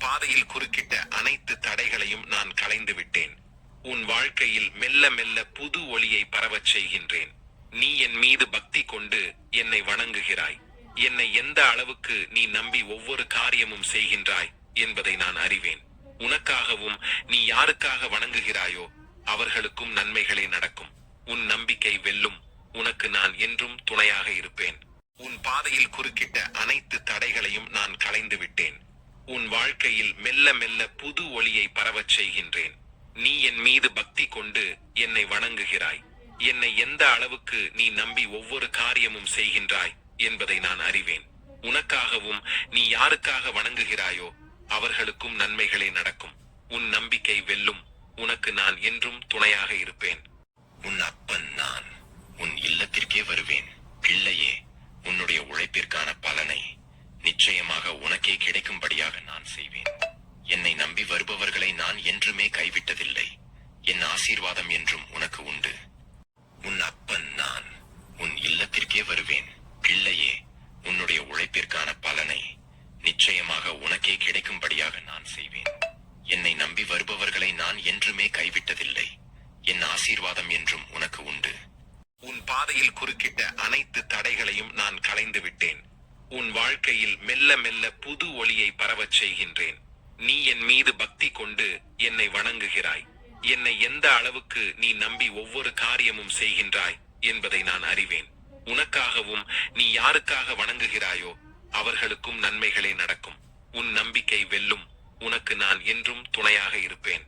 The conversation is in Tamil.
பாதையில் குறுக்கிட்ட அனைத்து தடைகளையும் நான் களைந்து விட்டேன். உன் வாழ்க்கையில் மெல்ல மெல்ல புது ஒளியை பரவச் செய்கின்றேன். நீ என் மீது பக்தி கொண்டு என்னை வணங்குகிறாய். என்னை எந்த அளவுக்கு நீ நம்பி ஒவ்வொரு காரியமும் செய்கின்றாய் என்பதை நான் அறிவேன். உனக்காகவும் நீ யாருக்காக வணங்குகிறாயோ அவர்களுக்கும் நன்மைகளே நடக்கும். உன் நம்பிக்கை வெல்லும். உனக்கு நான் என்றும் துணையாக இருப்பேன். உன் பாதையில் குறுக்கிட்ட அனைத்து தடைகளையும் நான் களைந்து விட்டேன். உன் வாழ்க்கையில் மெல்ல மெல்ல புது ஒளியை பரவச் செய்கின்றேன். நீ என் மீது பக்தி கொண்டு என்னை வணங்குகிறாய். என்னை எந்த அளவுக்கு நீ நம்பி ஒவ்வொரு காரியமும் செய்கின்றாய் என்பதை நான் அறிவேன். உனக்காகவும் நீ யாருக்காக வணங்குகிறாயோ அவர்களுக்கும் நன்மைகளே நடக்கும். உன் நம்பிக்கை வெல்லும். உனக்கு நான் என்றும் துணையாக இருப்பேன். உன் அப்பன் நான் உன் இல்லத்திற்கே வருவேன். பிள்ளையே, உன்னுடைய உழைப்பிற்கான பலனை நிச்சயமாக உனக்கே கிடைக்கும்படியாக நான் செய்வேன். என்னை நம்பி வருபவர்களை நான் என்றுமே கைவிட்டதில்லை. என் ஆசீர்வாதம் என்றும் உனக்கு உண்டு. உன் அப்பன் நான் உன் இல்லத்திற்கே வருவேன். பிள்ளையே, உன்னுடைய உழைப்பிற்கான பலனை நிச்சயமாக உனக்கே கிடைக்கும்படியாக நான் செய்வேன். என்னை நம்பி வருபவர்களை நான் என்றுமே கைவிட்டதில்லை. என் ஆசீர்வாதம் என்றும் உனக்கு உண்டு. உன் பாதையில் குறுக்கிட்ட அனைத்து தடைகளையும் நான் களைந்து விட்டேன். உன் வாழ்க்கையில் மெல்ல மெல்ல புது ஒளியை பரவச் செய்கின்றேன். நீ என் மீது பக்தி கொண்டு என்னை வணங்குகிறாய். என்னை எந்த அளவுக்கு நீ நம்பி ஒவ்வொரு காரியமும் செய்கின்றாய் என்பதை நான் அறிவேன். உனக்காகவும் நீ யாருக்காக வணங்குகிறாயோ அவர்களுக்கும் நன்மைகளே நடக்கும். உன் நம்பிக்கை வெல்லும். உனக்கு நான் என்றும் துணையாக இருப்பேன்.